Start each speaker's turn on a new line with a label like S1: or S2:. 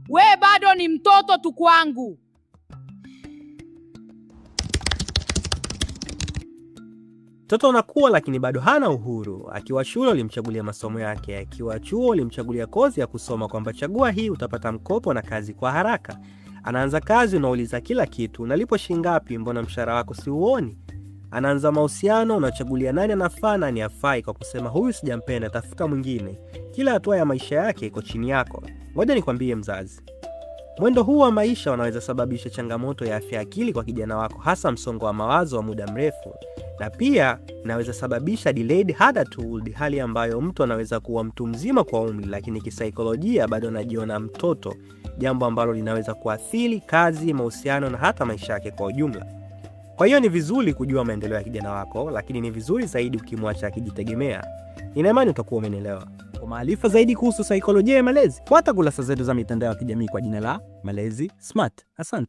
S1: We bado ni mtoto tu kwangu.
S2: Mtoto anakuwa lakini bado hana uhuru. Akiwa shule ulimchagulia masomo yake, akiwa chuo ulimchagulia kozi ya kusoma kwamba chagua hii utapata mkopo na kazi kwa haraka. Anaanza kazi unauliza kila kitu, unalipwa shilingi ngapi, mbona mshahara wako si uoni? Anaanza mahusiano unachagulia nani anafaa nani hafai kwa kusema huyu sijampenda tafuta mwingine. Kila hatua ya maisha yake iko chini yako. Ngoja nikwambie mzazi, mwendo huu wa maisha unaweza sababisha changamoto ya afya akili kwa kijana wako, hasa msongo wa mawazo wa muda mrefu, na pia inaweza sababisha delayed adulthood, hali ambayo mtu anaweza kuwa mtu mzima kwa umri lakini kisaikolojia bado anajiona mtoto, jambo ambalo linaweza kuathiri kazi, mahusiano na hata maisha yake kwa ujumla. Kwa hiyo ni vizuri kujua maendeleo ya kijana wako, lakini ni vizuri zaidi ukimwacha akijitegemea. Nina imani utakuwa umenielewa.
S3: Kwa maarifa zaidi kuhusu saikolojia ya malezi, fuata kurasa zetu za mitandao ya kijamii kwa jina la Malezi Smart. Asante.